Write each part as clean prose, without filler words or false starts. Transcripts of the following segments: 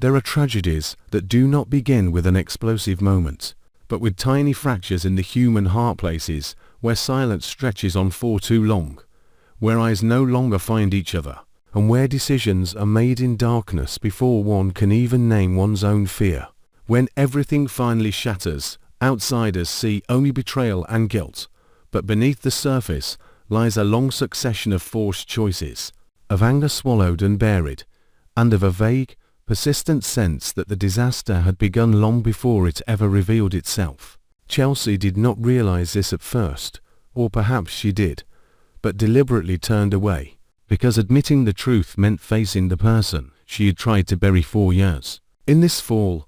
There are tragedies that do not begin with an explosive moment, but with tiny fractures in the human heart, places where silence stretches on for too long, where eyes no longer find each other, and where decisions are made in darkness before one can even name one's own fear. When everything finally shatters, outsiders see only betrayal and guilt, but beneath the surface lies a long succession of forced choices, of anger swallowed and buried, and of a vague, persistent sense that the disaster had begun long before it ever revealed itself. Chelsea did not realize this at first, or perhaps she did, but deliberately turned away, because admitting the truth meant facing the person she had tried to bury for years. In this fall,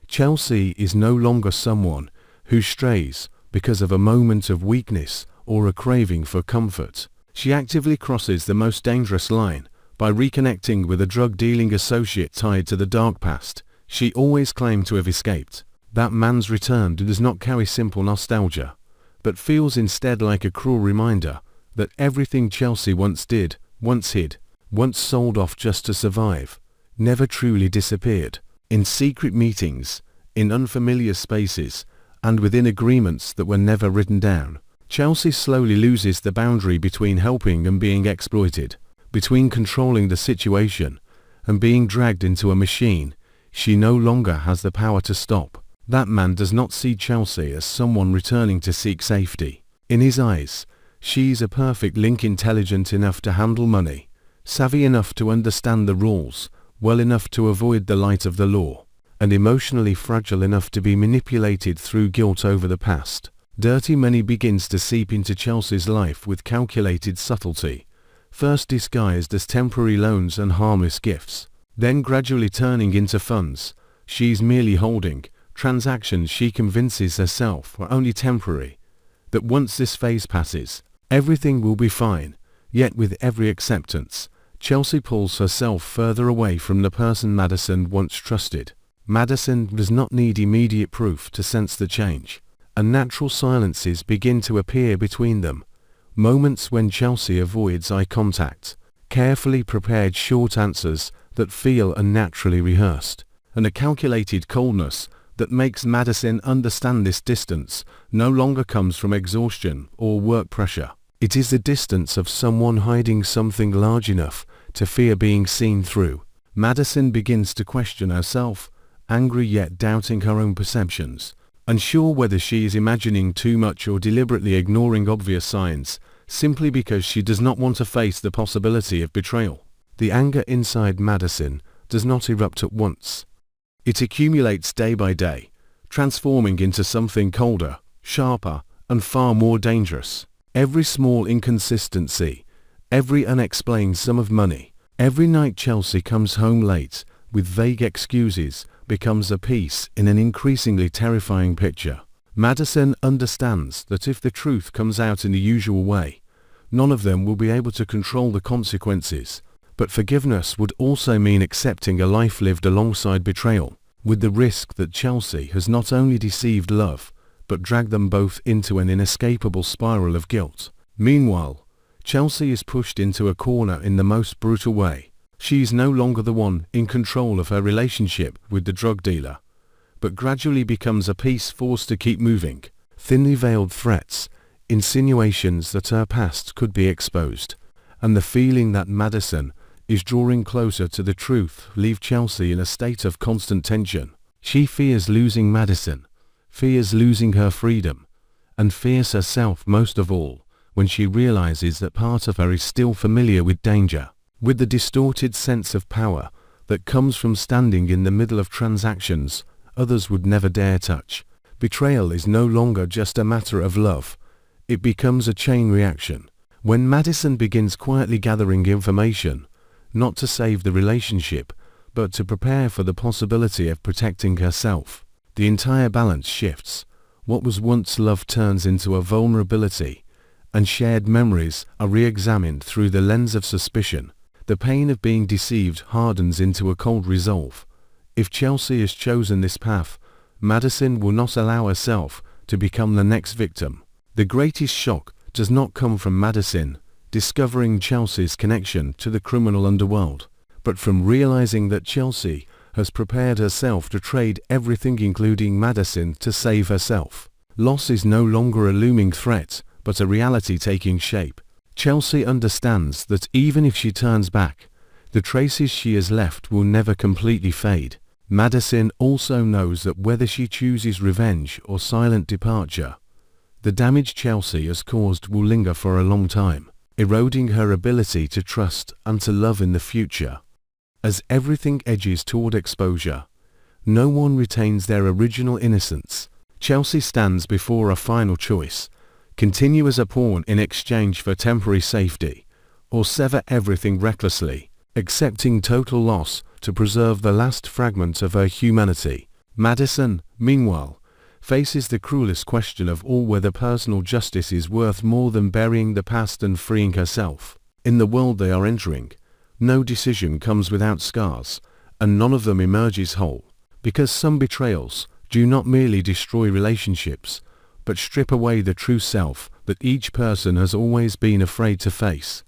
Chelsea is no longer someone who strays because of a moment of weakness or a craving for comfort. She actively crosses the most dangerous line by reconnecting with a drug-dealing associate tied to the dark past she always claimed to have escaped. That man's return does not carry simple nostalgia, but feels instead like a cruel reminder that everything Chelsea once did, once hid, once sold off just to survive, never truly disappeared. In secret meetings, in unfamiliar spaces, and within agreements that were never written down, Chelsea slowly loses the boundary between helping and being exploited, between controlling the situation and being dragged into a machine she no longer has the power to stop. That man does not see Chelsea as someone returning to seek safety. In his eyes, she's a perfect link, intelligent enough to handle money, savvy enough to understand the rules, well enough to avoid the light of the law, and emotionally fragile enough to be manipulated through guilt over the past. Dirty money begins to seep into Chelsea's life with calculated subtlety, first disguised as temporary loans and harmless gifts, then gradually turning into funds she's merely holding, transactions she convinces herself are only temporary, that once this phase passes, everything will be fine. Yet with every acceptance, Chelsea pulls herself further away from the person Madison once trusted. Madison does not need immediate proof to sense the change, and natural silences begin to appear between them, moments when Chelsea avoids eye contact, carefully prepared short answers that feel unnaturally rehearsed, and a calculated coldness that makes Madison understand this distance no longer comes from exhaustion or work pressure. It is the distance of someone hiding something large enough to fear being seen through. Madison begins to question herself, angry yet doubting her own perceptions, unsure whether she is imagining too much or deliberately ignoring obvious signs, simply because she does not want to face the possibility of betrayal. The anger inside Madison does not erupt at once. It accumulates day by day, transforming into something colder, sharper, and far more dangerous. Every small inconsistency, every unexplained sum of money, every night Chelsea comes home late with vague excuses becomes a piece in an increasingly terrifying picture. Madison understands that if the truth comes out in the usual way, none of them will be able to control the consequences, but forgiveness would also mean accepting a life lived alongside betrayal, with the risk that Chelsea has not only deceived love, but dragged them both into an inescapable spiral of guilt. Meanwhile, Chelsea is pushed into a corner in the most brutal way. She is no longer the one in control of her relationship with the drug dealer, but gradually becomes a piece forced to keep moving. Thinly veiled threats, insinuations that her past could be exposed, and the feeling that Madison is drawing closer to the truth leave Chelsea in a state of constant tension. She fears losing Madison, fears losing her freedom, and fears herself most of all when she realizes that part of her is still familiar with danger, with the distorted sense of power that comes from standing in the middle of transactions others would never dare touch. Betrayal is no longer just a matter of love. It becomes a chain reaction. When Madison begins quietly gathering information, not to save the relationship, but to prepare for the possibility of protecting herself, the entire balance shifts. What was once love turns into a vulnerability, and shared memories are re-examined through the lens of suspicion. The pain of being deceived hardens into a cold resolve. If Chelsea has chosen this path, Madison will not allow herself to become the next victim. The greatest shock does not come from Madison discovering Chelsea's connection to the criminal underworld, but from realizing that Chelsea has prepared herself to trade everything including Madison to save herself. Loss is no longer a looming threat, but a reality taking shape. Chelsea understands that even if she turns back, the traces she has left will never completely fade. Madison also knows that whether she chooses revenge or silent departure, the damage Chelsea has caused will linger for a long time, eroding her ability to trust and to love in the future. As everything edges toward exposure, no one retains their original innocence. Chelsea stands before a final choice: continue as a pawn in exchange for temporary safety, or sever everything recklessly, accepting total loss to preserve the last fragment of her humanity. Madison, meanwhile, faces the cruelest question of all: whether personal justice is worth more than burying the past and freeing herself. In the world they are entering, no decision comes without scars, and none of them emerges whole, because some betrayals do not merely destroy relationships, but strip away the true self that each person has always been afraid to face.